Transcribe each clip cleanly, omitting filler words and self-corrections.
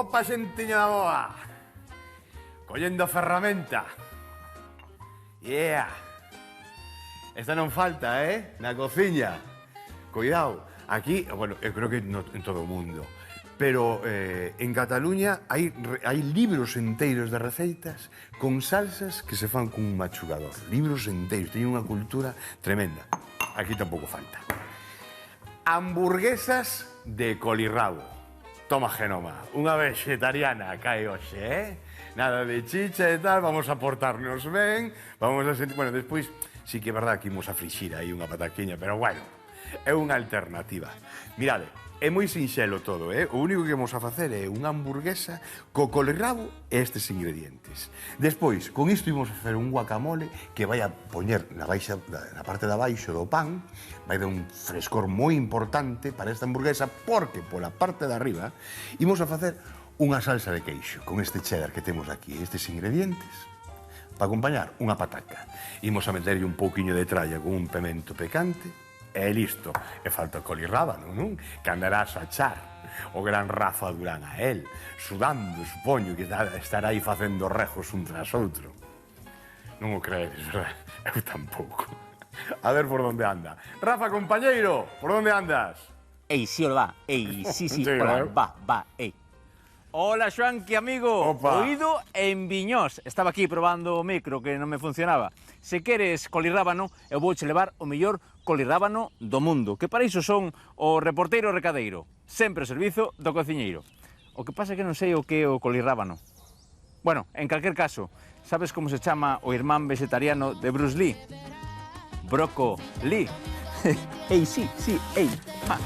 Opa, xentiña da boa. Collendo a ferramenta. Yeah. Esta non falta, na cociña. Cuidado, aquí, bueno, eu creo que en todo o mundo, pero en Cataluña hai libros enteiros de receitas con salsas que se fan con un machugador. Libros enteiros, teñen unha cultura tremenda. Aquí tampouco falta. Hamburguesas de colirrabo. Toma, Genoma, unha vegetariana cae hoxe, Nada de chicha e tal, vamos a portarnos ben, vamos a sentir... Bueno, despois, sí que é verdad que imos a frixir aí unha pataquiña, pero bueno, é unha alternativa. Mirade, é moi sinxelo todo, O único que vamos a facer é unha hamburguesa co colirrabo e estes ingredientes. Despois, con isto imos a facer un guacamole que vai a poñer na parte de abaixo do pan, vai dar un frescor moi importante para esta hamburguesa, porque pola parte de arriba imos a facer unha salsa de queixo con este cheddar que temos aquí, estes ingredientes, para acompañar unha pataca. Imos a meterlle un pouquiño de tralla con un pemento picante, e listo. E falta o colirrábano, non? Que andarás a achar o gran Rafa Durán a él, sudando, supoño, que estará aí facendo rejos un tras outro. Non o creedes, verdad? Eu tampouco. A ver por onde anda. Rafa, compañeiro, por onde andas? Ei, sí, hola, ei, sí, hola, va, ei. Hola, Xoanqui, amigo. Opa. Oído en Viñós. Estaba aquí probando o micro que non me funcionaba. Se queres colirrábano, eu vouche levar o mellor colirrábano do mundo, que para iso son o reporteiro recadeiro, sempre ao servizo do cociñeiro. O que pasa é que non sei o que é o colirrábano. Bueno, en calquer caso, sabes como se chama o irmán vegetariano de Bruce Lee? Brocoli. Ei, sí, ei, va.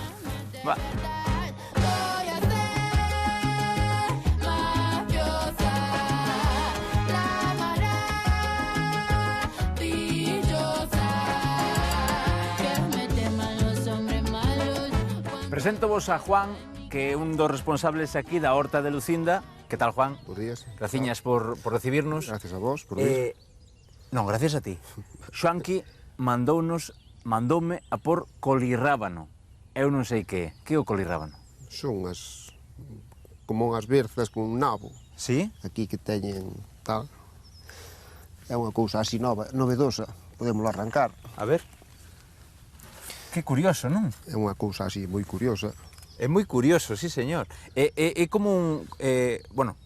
Preséntovos a Juan, que é un dos responsables aquí da Horta de Lucinda. Que tal, Juan? Buenos días. Graciñas por recibirnos. Gracias a vos por vir. Non, gracias a ti. Xoanqui mandoume a por colirrábano. Eu non sei que é. Que é o colirrábano? Son como unhas berzas con un nabo. Sí? Aquí que teñen tal. É unha cousa así novedosa. Podémoslo arrancar. A ver. Que curioso, non? É unha cousa así moi curiosa. É moi curioso, sí, señor. É como un... bueno,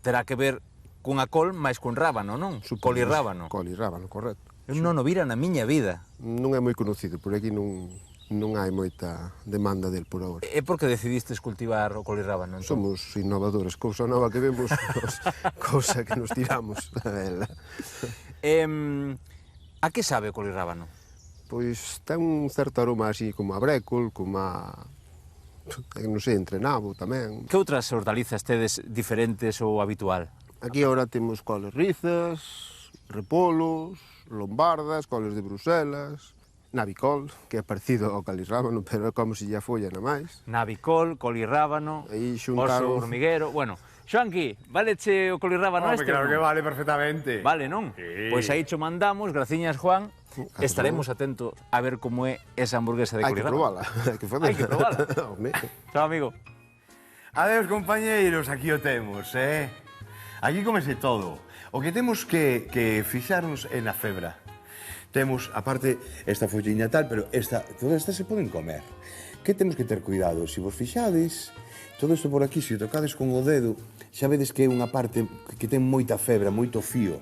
terá que ver cunha col máis cun rábano, non? Colirrábano. Colirrábano, correcto. Eu non o vira na miña vida. Non é moi conocido, por aquí non hai moita demanda del por agora. É porque decidistes cultivar o colirrábano, entón? Somos innovadores, cousa nova que vemos, cousa que nos tiramos a ela. A que sabe o colirrábano? Pois ten un certo aroma así como a brécol, como a... non sei, entre nabo tamén. Que outras hortalizas tedes diferentes ou habitual? Aquí agora temos coles rizas, repolos, lombardas, coles de Bruselas, navicol, que é parecido ao colirrábano, pero é como se lla folla na máis. Navicol, colirrábano, oso hormiguero... Bueno, Xoanqui, váleche o colirrábano este? Claro que vale perfectamente. Vale, non? Sí. Pois aí cho mandamos, graciñas, Juan. Estaremos atentos a ver como é esa hamburguesa de colirrábano. Hai que provala, Hai que provala. Chao, amigo. Adeus, compañeiros, aquí o temos, Aquí comese todo. O que temos que fixarnos é na febra. Temos, aparte, esta folliña tal, pero todas estas se poden comer. Que temos que ter cuidado? Se vos fixades, todo isto por aquí, se o tocades con o dedo, xa vedes que é unha parte que ten moita febra, moito fío.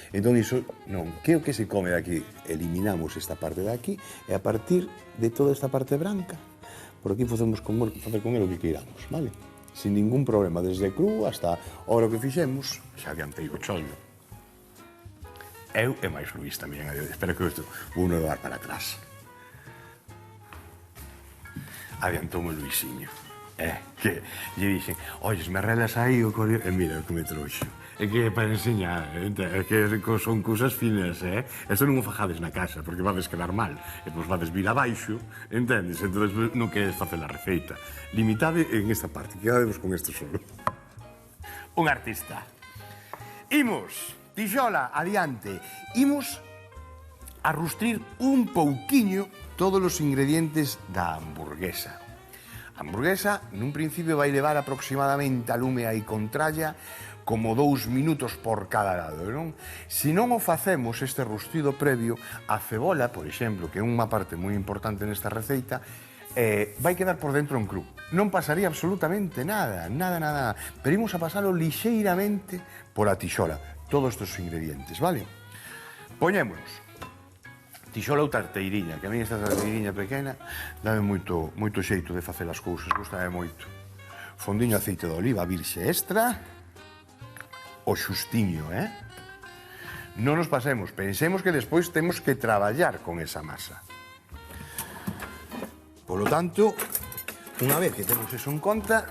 Entón, iso, non, que é o que se come daqui? Eliminamos esta parte de aquí e a partir de toda esta parte branca, por aquí podemos facer con ele o que queiramos, vale? Sin ningún problema, desde cru hasta ahora o que fixemos, xa adiantei o chollo. Eu e máis Luís tamén, espero que isto uno dar para atrás. Adiantoume Luisiño. Que lle dixen, olles, me relas aí o colir... E mira o que me trouxo. É que é para enseñar, é que son cousas finas, Esto non o fajades na casa, porque vades quedar mal. E pois vades vir abaixo, entendes? Entón non queres facer a receita. Limitade en esta parte, quedademos con isto solo. Un artista. Imos, tixola, adiante. Imos a rustrir un pouquiño todos os ingredientes da hamburguesa. A hamburguesa, nun principio, vai levar aproximadamente a lume aí con tralla como 2 minutos por cada lado, non? Se non o facemos este rustido previo, a cebola, por exemplo, que é unha parte moi importante nesta receita, vai quedar por dentro en cru. Non pasaría absolutamente nada, nada. Pero imos a pasalo lixeiramente por a tixola, todos estes ingredientes, vale? Poñémonos. Tixola ou tarteiriña, que a mí esta tarteiriña pequena dame moito xeito de facer as cousas, gustame moito. Fondiño aceite de oliva virxe extra, o xustiño, Non nos pasemos, pensemos que despois temos que traballar con esa masa. Polo tanto, unha vez que temos eso en conta,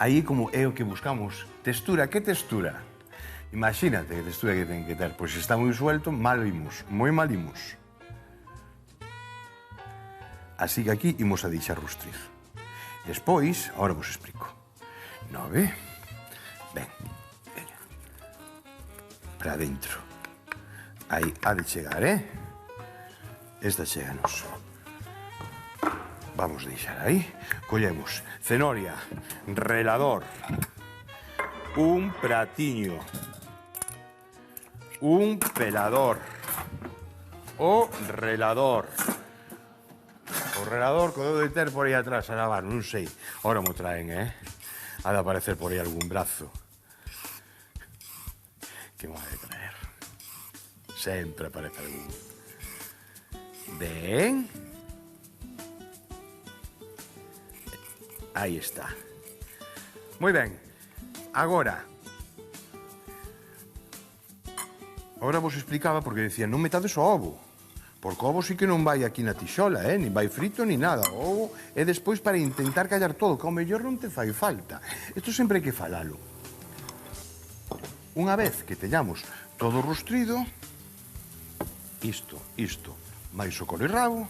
aí como é o que buscamos, textura, que textura? Imagínate que textura que ten que ter, pois se está moi suelto, mal imos, moi mal imos. Así que aquí imos a deixar rustrir. Despois, agora vos explico. 9, veña, para dentro. Aí ha de chegar, Esta cheganos. Vamos deixar aí. Collemos cenoria, relador, un pratiño, un pelador, o relador. O relador que debe de ter por aí atrás a lavar, non sei. Ahora mo traen, Ha de aparecer por aí algún brazo. Que mo ha de traer? Sempre aparece algún. Ben. Aí está. Moi ben. Agora vos explicaba porque decía, non metades o ovo, porque o ovo sí que non vai aquí na tixola, nin vai frito, nin nada. O ovo é despois para intentar callar todo, que ao mellor non te fai falta. Isto sempre hai que falalo. Unha vez que teñamos todo rustrido, isto, máis o colirrabo,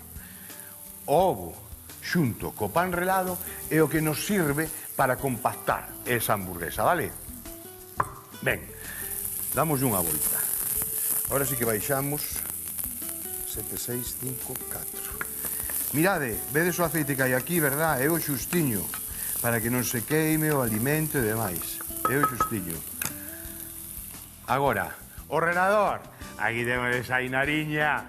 o ovo xunto co pan relado é o que nos sirve para compactar esa hamburguesa, vale? Ben, damos unha volta. Ahora sí que baixamos 7, 6, 5, 4. Mirade, vedes o aceite que hai aquí, verdad? É o xustiño, para que non se queime o alimento e demais. É o xustiño. Agora, o relador. Aquí temos esa inariña.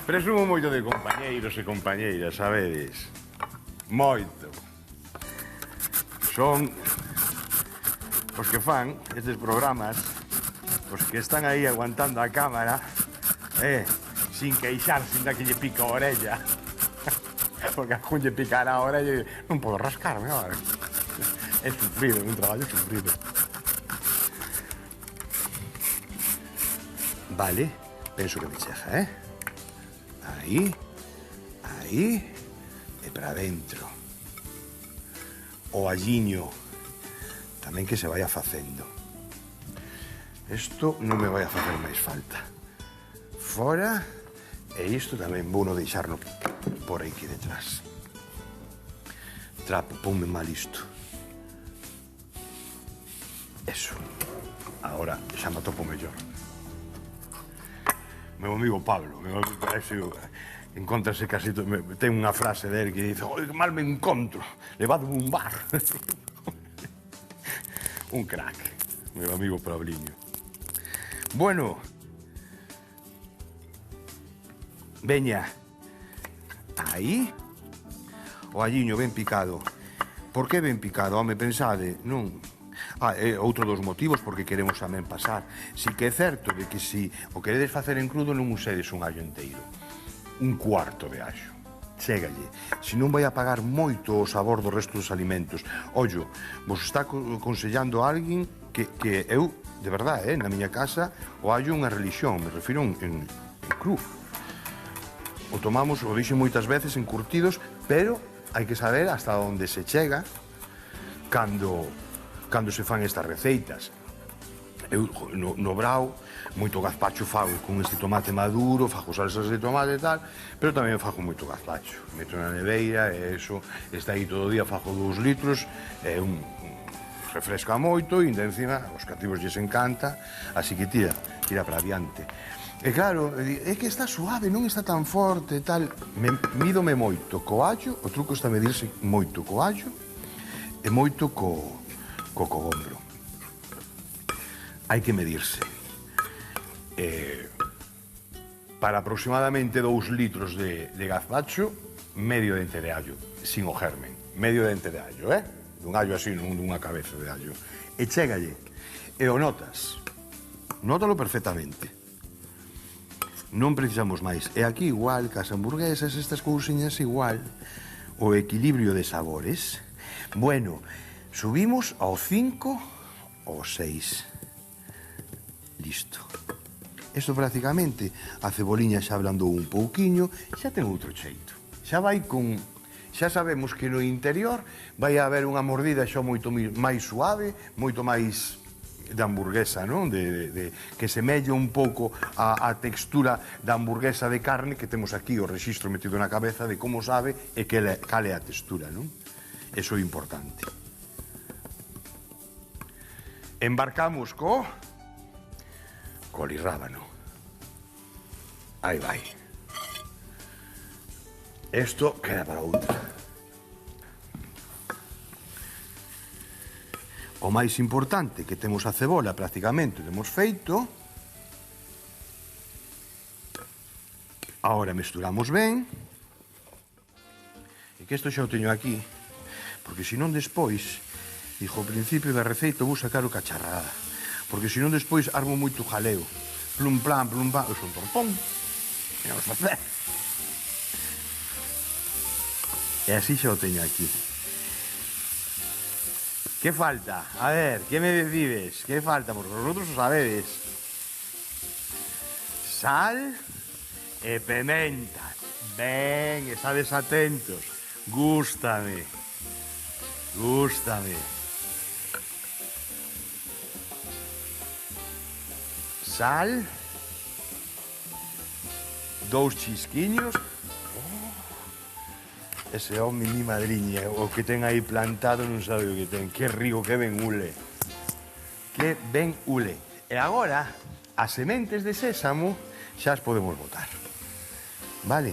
Presumo moito de compañeiros e compañeiras, sabedes? Moito. Son os que fan estes programas, os que están aí aguantando a cámara, sin queixar, sin dar que lle pica a orella. Porque a Jun lle picará a orella e non podo rascarme agora. É sufrido, un traballo sufrido. Vale, penso que me chega, Aí, e para dentro. O alliño, tamén que se vaya facendo. Isto non me vai a facer máis falta. Fora, e isto tamén vou no deixarno por aquí detrás. Trapo, ponme mal isto. Eso. Agora xa me atopo mellor. Meu amigo Pablo, encontrase casi... Ten unha frase dele que dice: "Oi, que mal me encontro, levado un bar." Un crack, meu amigo Pabliño. Bueno, veña, aí, o alliño ben picado. Por que ben picado? Home, pensade, non... É outro dos motivos porque queremos tamén pasar. Si que é certo de que si o queredes facer en crudo non usedes un allo enteiro. Un cuarto de allo. Chégalle. Si non vai a pagar moito o sabor do resto dos alimentos. Ollo, vos está aconsellando a alguén que eu, de verdade, na miña casa, o allo é unha religión, me refiro en cru. O tomamos, o dixen moitas veces, en curtidos, pero hai que saber hasta onde se chega cando se fan estas receitas. Eu no brao moito gazpacho fago con este tomate maduro, fago salsas de tomate e tal, pero tamén fago moito gazpacho. Meto na neveira e eso está aí todo o día, fago 2 litros, refresca moito e encima os cativos lles encanta, así que tira para adiante. E claro, é que está suave, non está tan forte e tal. Mídome moito co allo, o truco está a medirse moito co allo e moito co cogombro. Hai que medirse. Para aproximadamente 2 litros de gazpacho, medio dente de allo, sin o germen. Medio dente de allo, dun allo así, non dunha cabeza de allo. E chégalle, e o notas. Nótalo perfectamente. Non precisamos máis. E aquí igual, cas hamburguesas, estas cousiñas igual. O equilibrio de sabores. Bueno, subimos ao 5 ou 6. Listo. Isto prácticamente, a ceboliña xa ablandou un pouquiño, xa ten outro xeito. Xa vai con... Xa sabemos que no interior vai haber unha mordida xa moito máis suave, moito máis de hamburguesa, non? Que semella un pouco a textura da hamburguesa de carne que temos aquí, o rexistro metido na cabeza de como sabe e cal é a textura, non? Eso é importante. Embarcamos co colirrábano. Aí vai. Esto queda para outra. O máis importante, que temos a cebola prácticamente, temos feito. Ahora mesturamos ben. E que isto xa o teño aquí, porque senón despois, dixo ao principio da receita, vou sacar o cacharrada, porque senón despois armo moito jaleo. Plum plan, eu son torpón. E vamos facer. E así xa o teño aquí. Que falta? A ver, que me decides? Que falta? Porque vosotros o sabedes. Sal e pimenta. Ben, estades atentos. Gústame. Gústame. Sal. 2 chisquiños. Ese home mi madriña, o que ten aí plantado non sabe o que ten. Que rico, que ben ule. Que ben ule. E agora, as sementes de sésamo xa as podemos botar. Vale?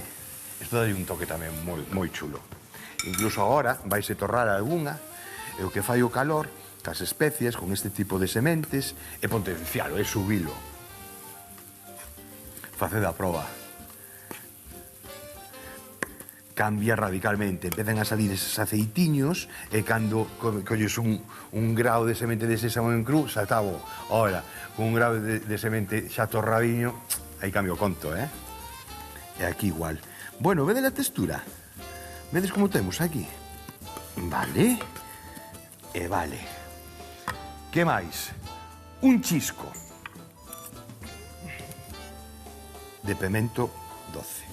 Isto dai un toque tamén moi chulo. Incluso agora vaise torrar algunha, e o que fai o calor, cas especias, con este tipo de sementes, é potencialo, é subilo. Faced a proba. Cambia radicalmente, empezan a salir eses aceitiños e cando colles un grao de semente de sésamo en cru, saltabo. Ora, con un grao de semente xa torradiño, aí cambio o conto, E aquí igual. Bueno, vede a textura? Vedes como temos aquí? Vale. E vale. Que máis? Un chisco de pemento doce.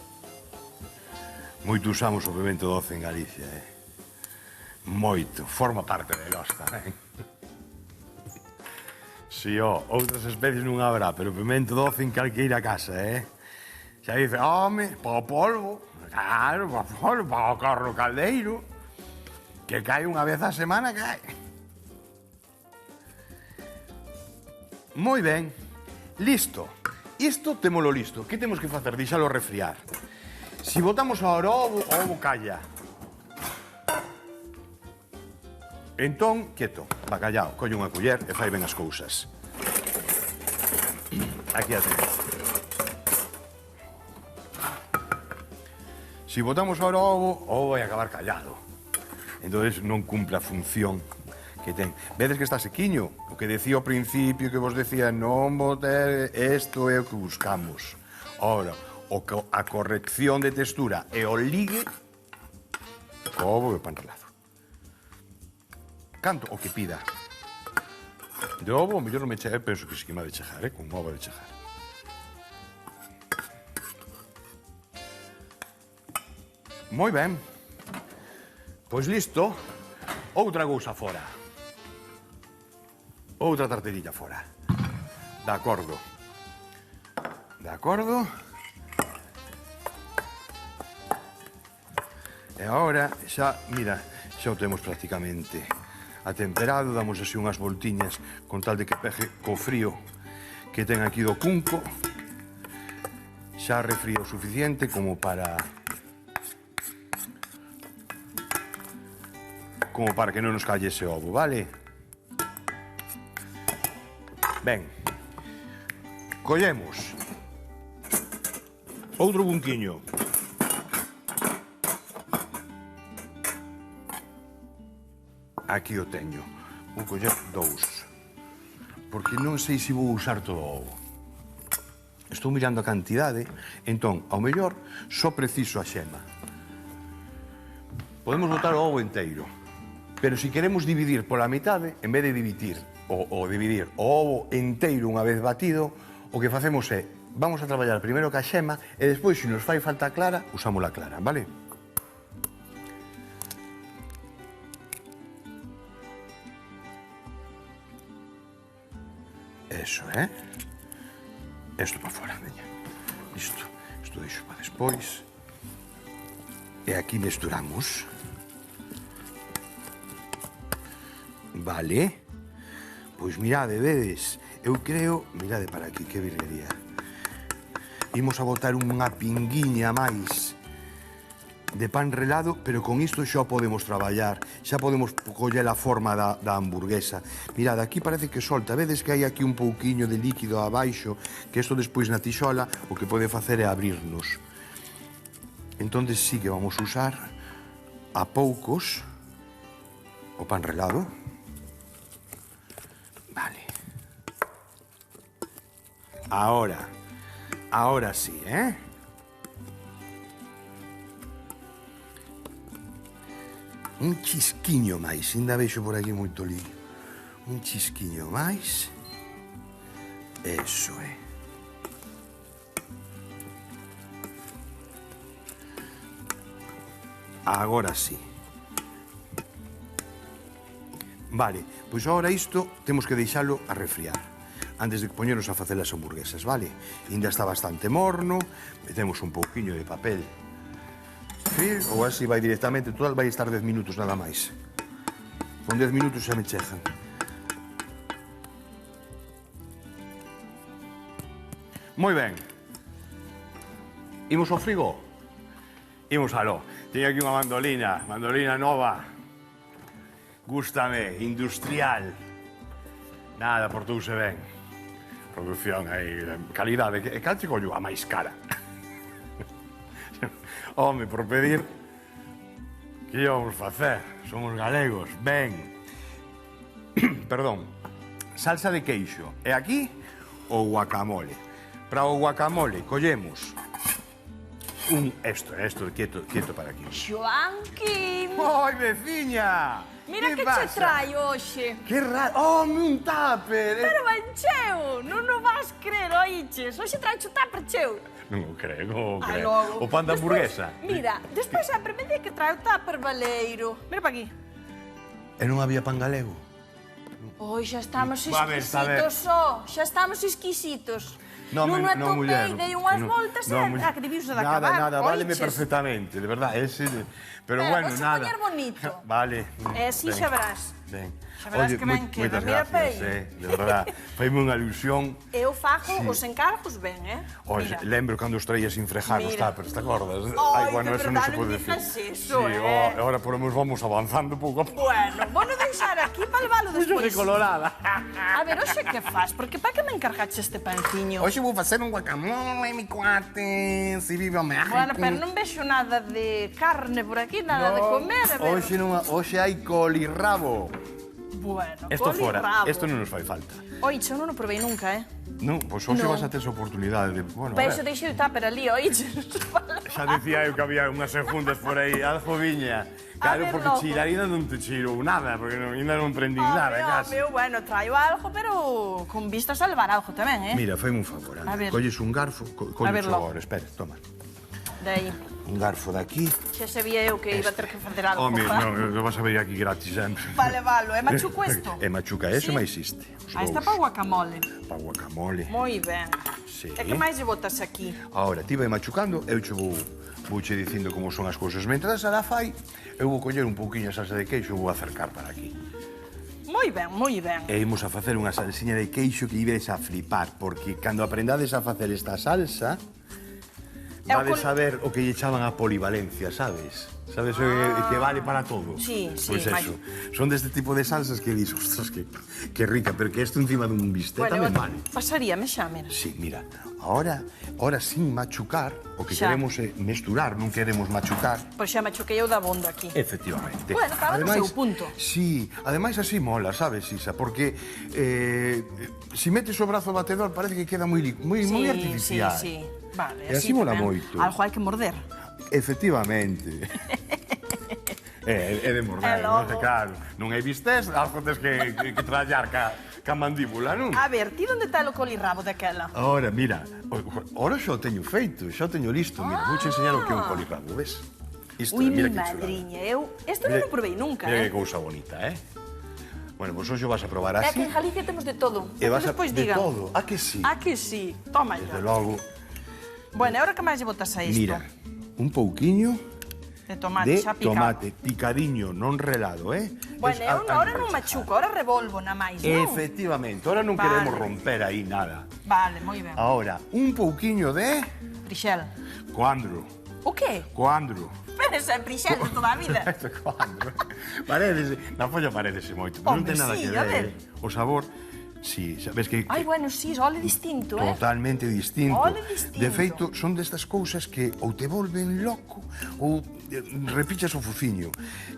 Moito usamos o pemento doce en Galicia, Moito. Forma parte de nós tamén. Si, outras especies non habrá, pero pemento doce en calqueira casa, Xa dice, home, pa o polvo. Claro, pa o polvo, pa o carro caldeiro. Que cae unha vez a semana, cae. Moi ben. Listo. Isto témolo listo. Que temos que facer? Deixalo refriar. Si botamos ahora o ovo calla. Entón, quieto, bacallao, colle unha culler e fai ben as cousas. Aquí a tenéis. Si botamos ahora o ovo vai acabar callado. Entón non cumple a función que ten. Vedes que está sequiño? O que decía ao principio, que vos decía, non botar, isto é o que buscamos. Ahora, a corrección de textura e o ligue co ovo e o pan relado. Canto o que pida. De ovo, o mellor non me chega, penso que sí que me ha de chegar, con ovo de chegar. Moi ben. Pois listo. Outra cousa fora. Outra tarterilla fora. De acordo. De acordo. E agora, xa, mira, xa o temos prácticamente atemperado, damos así unhas voltiñas con tal de que peje co frío que ten aquí do cunco. xa refría o suficiente como para que non nos calle ese ovo, vale? Ben, collemos outro bunquiño. Aquí o teño. Vou coller 2. Porque non sei se vou usar todo o ovo. Estou mirando a cantidade, entón, ao mellor, só preciso a xema. Podemos botar o ovo enteiro, pero se queremos dividir pola mitade, en vez de dividir o ovo enteiro unha vez batido, o que facemos é, vamos a traballar primeiro ca xema e despois, se nos fai falta clara, usamos a clara, vale? Eso, Esto para fora, veña. Isto deixo para despois. E aquí mesturamos. Vale. Pois mirade, vedes, eu creo... Mirade para aquí, que virguería. Imos a botar unha pinguiña máis de pan relado, pero con isto xa podemos traballar, xa podemos coller a forma da hamburguesa. Mirad, aquí parece que solta, vedes que hai aquí un pouquiño de líquido abaixo, que isto despois na tixola o que pode facer é abrirnos. Entón, sí que vamos a usar a poucos o pan relado. Vale. Ahora sí, Un chisquiño máis, ainda vexo por aquí moito lío. Un chisquiño máis. Eso é. Agora sí. Vale, pois agora isto temos que deixalo a refriar antes de poñernos a facer as hamburguesas, vale? Ainda está bastante morno, metemos un pouquiño de papel ou así vai directamente, total vai estar 10 minutos nada máis. Con 10 minutos xa me chegan. Moi ben. Imos ao frigo? Imos aló. Teño aquí unha mandolina nova. Gústame, industrial. Nada, portouse ben. Produción aí, calidade. E cal che collo a máis cara? Home, por pedir, que íbamos facer? Somos galegos, ben. Perdón, salsa de queixo. E aquí, o guacamole. Para o guacamole, collemos esto, quieto para aquí. Xoanqui! Oi, veciña! Mira que che trai hoxe. Que raro! Oh, un tupper! Pero ben cheo, non o vas crer, oiches. Hoxe trai o tupper cheo. Non o creo, Ai, logo. O pan da hamburguesa. Mira, despois sempre me di que trae o tupper baleiro. Mira para aquí. E non había pan galego? Oi, xa estamos A ver, exquisitos, só. Xa estamos exquisitos. Non atopei, dei unhas voltas e... que debius de acabar, Nada, váleme oiches. perfectamente, de verdad. Pero bueno, vos nada. poñer bonito. Vale. E así xa verás. Ben. Xa verás que ben queda. Moitas Mira, gracias, de verdad. Faime unha ilusión. Eu fago os encargos ben, Oxe, lembro cando os traía sin frejar os Mira. tuppers, te acordas? Ai, bueno, de eso non verdad, se non pode digas decir. eso, Sí, agora por lo menos vamos avanzando pouco a pouco. Bueno, vou non deixar aquí para levalo despois. colorada. A ver, hoxe que faz? Porque para que me encargaches este panciño? Hoxe vou facer un guacamole, mi cuate, si vive o México. Bueno, pero non vexo nada de carne por aquí, nada de comer, a ver. Hoxe hai colirrabo. Bueno, Esto fora, colirrabo. esto non nos fai falta. Oiche, eu non o provei nunca, Non, pois hoxe Non. vas a ter esa oportunidade de... Bueno, Vexo, deixei o tupper ali, oiche. xa decía eu que había unhas segundas por aí, algo viña. Claro, ver, porque loco. chilar ainda non te chiro nada, porque ainda non prendín nada, casi. Meu, bueno, traio algo, pero con vistas a levar algo tamén, Mira, faime un favor, anda. A ver. Colles un garfo, A ver, colles loco. agora, espera, toma. Dai, Un garfo daqui. xa sabía eu que iba a ter que facer algo. Home, pa. non, vas a ver aquí gratis sempre. Vale, valo, é machuco isto? É machuca eso, Sí. mas existe. Os Ah, está dous. para guacamole. Pa guacamole. Moi ben. Sí. E que máis lle botas aquí? Ahora, ti vai machucando, eu che vouche dicindo como son as cousas. Mentras a la fai, eu vou coller un pouquiño a salsa de queixo e vou acercar para aquí. Moi ben, moi ben. E imos a facer unha salsiña de queixo que ibedes a flipar, porque cando aprendades a facer esta salsa, vades a ver o que lle chaman a polivalencia, sabes? Sabes que vale para todo? Sí, sí, Pois eso, son deste tipo de salsas que dis, ostras, que rica, pero que isto encima dun bistec tamén vale. Pasaríame xa, mira. Sí, mira, ahora sin machucar, o que Xa. queremos é mesturar, non queremos machucar. Pois xa me choquei eu da bondo aquí. Efectivamente. Bueno, cada no seu punto. Sí, ademais así mola, sabes, Isa, porque si metes o brazo batedor parece que queda moi artificial. Sí, sí. Vale, E así mola tamén. moito. Algo hai que morder. Efectivamente. É de morder, non sei, claro. Non hai vistes, algo tes que traballar ca mandíbula, non? A ver, ti onde está o colirrabo daquela? Ahora, mira, ahora xa o teño feito, xa o teño listo. Mira, vou enseñar o que é un colirrabo, ves? Isto, Ui, mira mi que chulada. madriña, isto non o provei nunca, Mira que cousa bonita, Bueno, pois hoxe vas a probar É así. que en Galicia temos de todo. E vas a Despois de digan. todo. A que sí? A que sí? Toma Desde ya. logo. Bueno, e ahora que máis lle botas a isto? Mira, un pouquiño De tomate, de xa picado. tomate picadiño, non relado, Bueno, Es eu ahora non máis machuco, ahora revolvo na máis, non? Efectivamente, ahora non Vale. queremos romper aí nada. Vale, moi ben. Ahora, un pouquiño de Prixel. coandro. O que? Coandro. Pero ese é prixel de toda a vida. Coandro. Parécese, na folla parécese moito, pero non Hombre, ten nada sí, que a ver. ver. O sabor, sí, sabes que Ai, bueno, sí, ole distinto, totalmente distinto. Ole distinto. De feito, son destas cousas que ou te volven loco ou repichas o fuciño.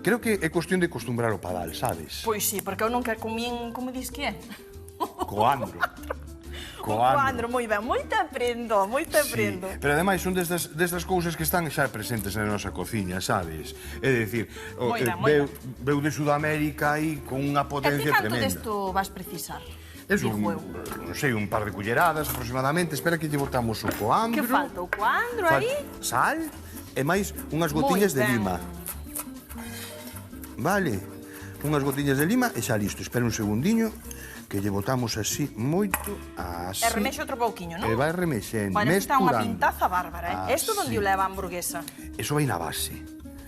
Creo que é cuestión de acostumbrar o padal, sabes? Pois sí, porque eu nunca comín, como dis que é? Coandro. Coandro, moi ben, moito aprendo, moito aprendo. Sí, pero ademais son destas cousas que están xa presentes na nosa cociña, sabes? É dicir, Moi ben, moi ben. veu de Sudamérica aí con unha E ti potencia canto tremenda. desto vas precisar? Es Digo eu. non sei, un par de culleradas aproximadamente. Espera que lle botamos o coandro. Que falta? O coandro aí? Sal e máis unhas Moi gotiñas de ben. lima. Vale, unhas gotiñas de lima e xa listo. Espera un segundiño que lle botamos así moito, así. E remexo outro pouquiño, non? E vai remexendo, Bueno, isto está unha mesturando. pintaza bárbara, Isto onde Así. o leva a hamburguesa? Eso vai na base.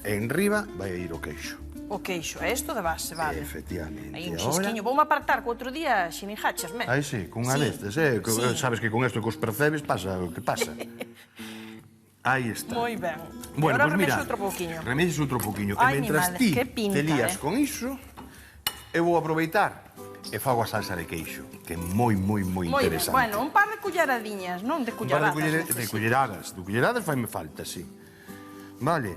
E enriba vai ir o queixo. O queixo, isto de base, vale. Efectivamente. Aí un E ahora- xisquiño. Voume apartar que outro día xinijachas, me. Aí sí, con unha Sí. destes, Sí. Sabes que con isto cos percebes pasa o que pasa. Aí está. Moi ben. Bueno, E agora pois mira, remexo outro pouquiño. remexes outro pouquiño. Ai, E mi mentras madre, ti que pinta, te lías eh. con iso, eu vou aproveitar e fago a salsa de queixo, que é moi Moi ben. interesante. Bueno, un par de culleradiñas, non de Un par culleradas. de culleradas. De culleradas faime falta, sí. Vale,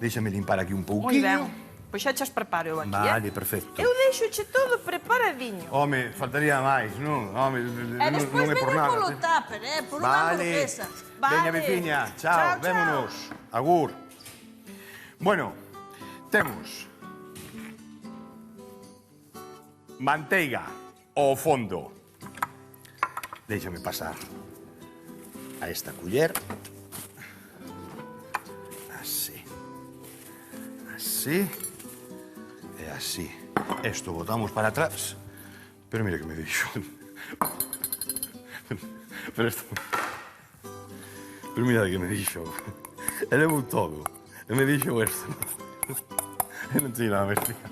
déxame limpar aquí un Moi pouquiño. ben. Pois xa chas preparo eu aquí, Vale, perfecto. Eu deixoche todo preparadiño. Home, faltaría máis, non? Home, E despois non é por veña nada. polo tupper, por unha Vale. hamburguesa. Veña, veciña. Chao, vémonos. Agur. Bueno, temos manteiga ao fondo. Déixame pasar a esta culler. Así. Así. E así. Esto botamos para atrás. Pero mira que me dixo. Pero esto... Pero mira que me dixo. E levou todo. E me dixo esto. E non teño nada máis que explicar.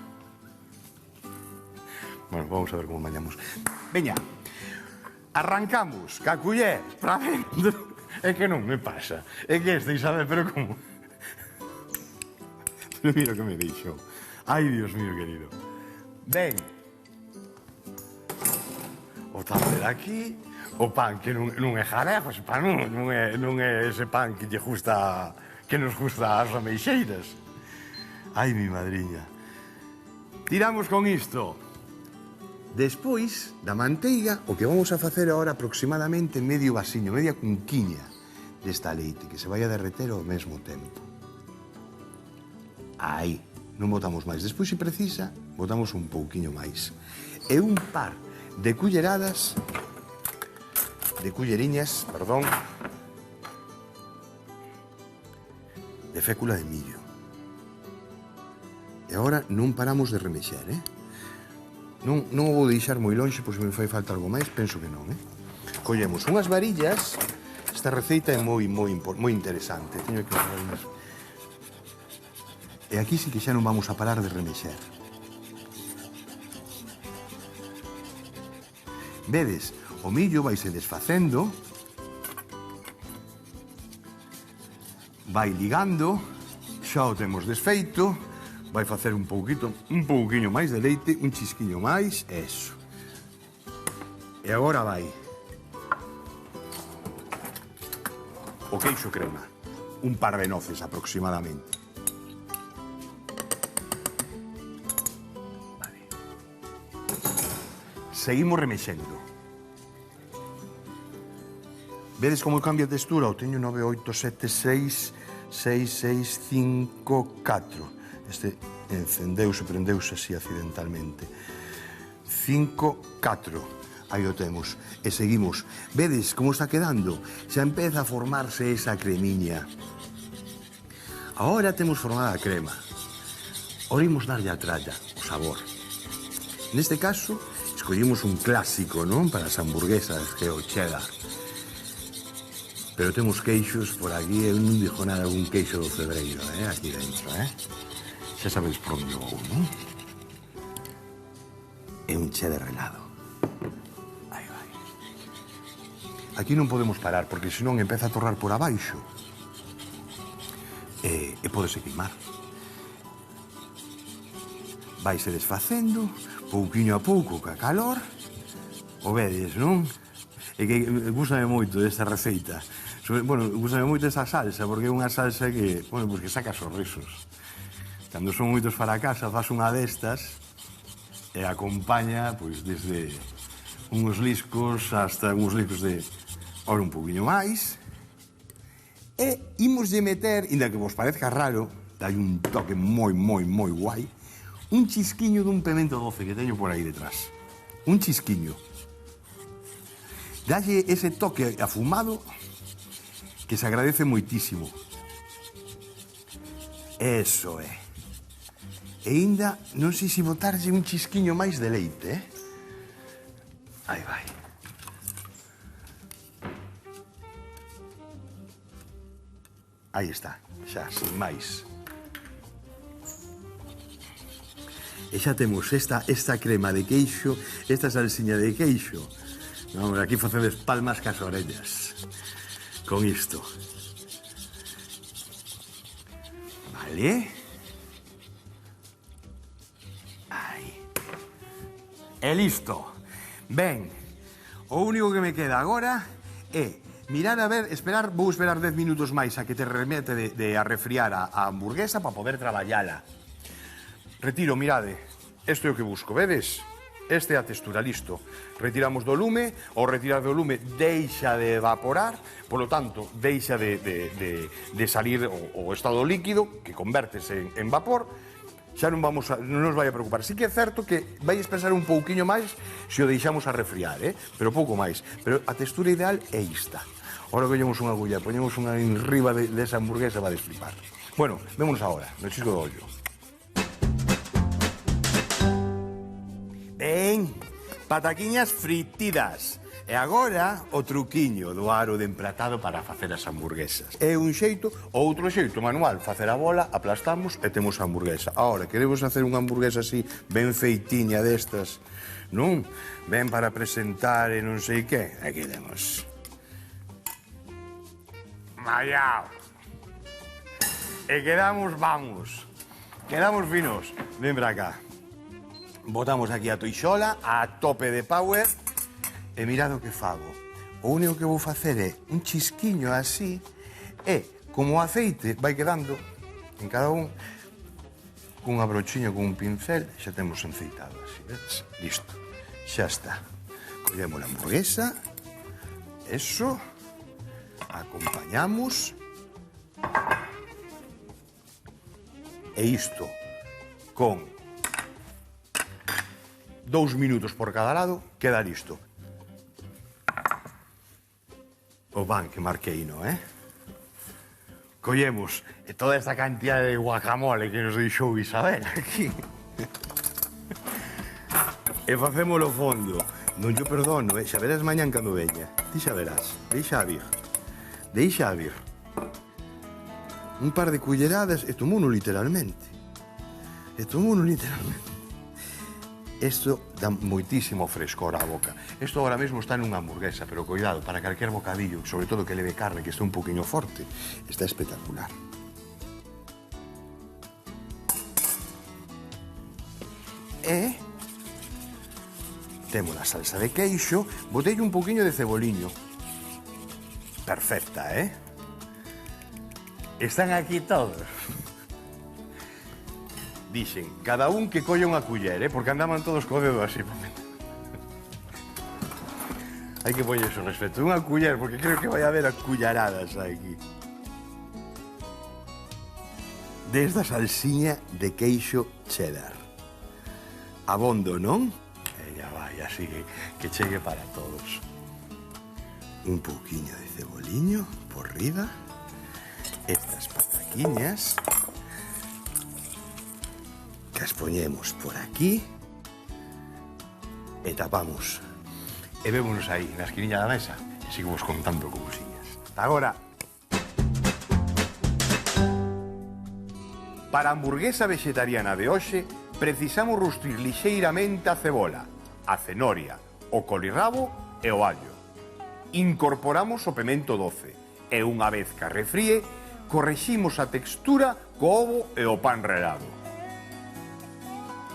Bueno, vamos a ver como mañamos. Veña, arrancamos ca culler para dentro. É que non me pasa. É que este, Isabel, pero como... Pero mira que me dixo. Ai, Dios mío, querido. Ben. O tupper aquí, o pan que non é jarego, ese pan non é ese pan que lle gusta, que nos gusta ás ameixeiras. Ai, mi madriña. Tiramos con isto. Despois da manteiga, o que vamos a facer agora aproximadamente medio vasiño, media cunquiña desta leite, que se vai a derreter ao mesmo tempo. Aí, non botamos máis. Despois, se precisa, botamos un pouquiño máis. E un par de culleradas, de culleriñas, perdón, de fécula de millo. E agora non paramos de remexer, Non o vou deixar moi lonxe, pois me fai falta algo máis, penso que non, Collemos unhas varillas, esta receita é moi interesante, teño que usar unhas... E aquí sí que xa non vamos a parar de remexer. Vedes, o millo vaise desfacendo vai ligando, xa o temos desfeito, vai facer un pouquiño máis de leite, un chisquiño máis, eso. E agora vai o queixo crema, un par de noces aproximadamente. Vale. Seguimos remexendo. Vedes como cambia a textura? O teño 9, 8, 7, 6, 6, 6, 5, 4. Este encendeuse, prendeuse así accidentalmente. 5, 4. Aí o temos. E seguimos. Vedes como está quedando? Xa empeza a formarse esa cremiña. Agora temos formada a crema. Orimos darlle a tralla, o sabor. Neste caso, escollimos un clásico, non? Para as hamburguesas, que é o cheddar. Pero temos queixos por aquí, eu non dixo nada, un queixo do Cebreiro, aquí dentro, Xa sabedes por onde vou, non? É un cheddar relado. Aí vai. Aquí non podemos parar, porque senón empeza a torrar por abaixo. E pódese queimar. Vaise desfacendo, pouquiño a pouco, ca calor. O vedes, non? E que gústame moito desta receita. Bueno, gústame moito esta salsa, porque é unha salsa que, bueno, pues que saca sorrisos. Cando son moitos para casa, faz unha destas e acompaña, pois, desde uns liscos hasta uns liscos de ora un poquinho máis. E imoslle meter, inda que vos parezca raro, dai un toque moi guai, un chisquiño dun pemento doce que teño por aí detrás. Un chisquiño. Dalle ese toque afumado que se agradece moitísimo. Eso é. E ainda, non sei se botarlle un chisquiño máis de leite, Aí vai. Aí está, xa, sin máis. E xa temos esta crema de queixo, esta salsiña de queixo. Vamos, aquí facedes palmas cas orellas. Con isto. Vale. Aí. E listo. Ben, o único que me queda agora é mirar a ver, vou esperar 10 minutos máis a que te remete de a refriar a hamburguesa para poder traballala. Retiro, mirade, isto é o que busco, vedes? Esta é a textura, listo. Retiramos do lume, ao retirar do lume deixa de evaporar, polo tanto, deixa de salir o estado líquido, que convértese en vapor, xa non nos vai a preocupar. Sí que é certo que vai espesar un pouquiño máis se o deixamos a refriar, pero pouco máis. Pero a textura ideal é esta. Ahora collemos unha agulla, poñemos unha enriba desa hamburguesa, vai desflipar. Bueno, vémonos agora, no chisco do ollo. Ben, pataquiñas fritidas. E agora o truquiño do aro de emplatado para facer as hamburguesas. É un xeito, ou outro xeito manual, facer a bola, aplastamos e temos a hamburguesa. Agora, queremos facer unha hamburguesa así, ben feitiña destas, non? Ben para presentar e non sei que. Aquí temos. Mallao. E quedamos finos. Ven para cá. Botamos aquí a toixola, a tope de power, e mirad o que fago. O único que vou facer é un chisquiño así, e como o aceite vai quedando en cada un, cunha brochiña, con un pincel, xa temos enceitado así, vedes? Listo, xa está. Collemos a hamburguesa, eso, acompañamos, e isto con 2 minutos por cada lado, queda listo. O pan que marqueino, Collemos toda esta cantidad de guacamole que nos deixou Isabel aquí. E facémolo fondo. Non yo perdono, xa verás mañán cando veña. Ti xa verás. Deixa a vir. Un par de culleradas e tomouno literalmente. E Isto dá moitísimo frescor á boca. Isto agora mesmo está nunha hamburguesa, pero cuidado, para calquer bocadillo, sobre todo que leve carne, que está un poquinho forte, está espectacular. E temos a salsa de queixo, botei un poquinho de ceboliño. Perfecta, Están aquí todos. Dixen, cada un que colla unha culler, porque andaban todos co dedo así. Hai que poñer eso respecto. Unha culler, porque creo que vai haber a cullaradas aquí. Desda salsiña de queixo cheddar. Abondo, non? E ya vai, así que chegue para todos. Un pouquiño de ceboliño por riba. Estas pataquiñas que as poñemos por aquí e tapamos. E vémonos aí, na esquiniña da mesa, e seguimos contando cousiñas. Ata agora. Para a hamburguesa vegetariana de hoxe, precisamos rustrir lixeiramente a cebola, a cenoria, o colirrabo e o allo. Incorporamos o pemento doce e unha vez que refríe, correximos a textura co ovo e o pan relado.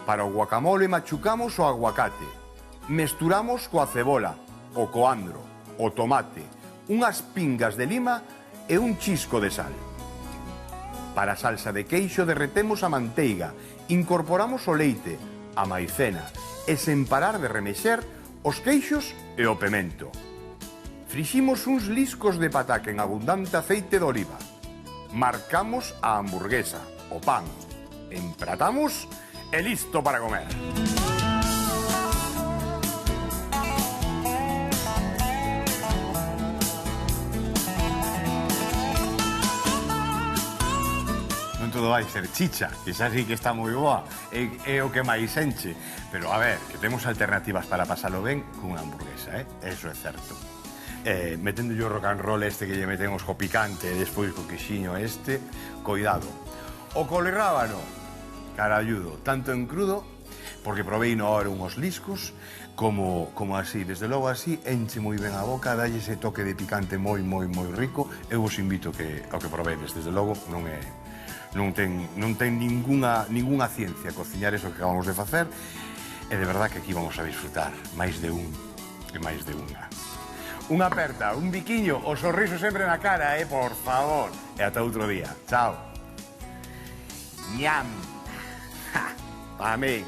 Para o guacamole machucamos o aguacate. Mesturamos coa cebola, o coandro, o tomate, unhas pingas de lima e un chisco de sal. Para a salsa de queixo derretemos a manteiga, incorporamos o leite, a maicena e sen parar de remexer os queixos e o pemento. Friximos uns liscos de pataca en abundante aceite de oliva. Marcamos a hamburguesa, o pan, empratamos e listo para comer. Non todo vai ser chicha, que xa sí que está moi boa, é o que máis enche. Pero, a ver, que temos alternativas para pasalo ben cunha hamburguesa, Eso é certo. Metendo yo rock and roll este que lle metemos co picante e despois co quexiño este, cuidado. O colirrábano, caralludo, tanto en crudo, porque probei no hora unhos liscos, como así, desde logo así, enche moi ben a boca, dalle ese toque de picante moi rico. Eu vos invito ao que probedes, desde logo non ten ningunha ciencia cociñar eso que acabamos de facer, e de verdad que aquí vamos a disfrutar máis de un e máis de unha. Unha aperta, un biquiño, o sorriso sempre na cara, por favor. E ata outro día. Chao. Ñam. Pa mí.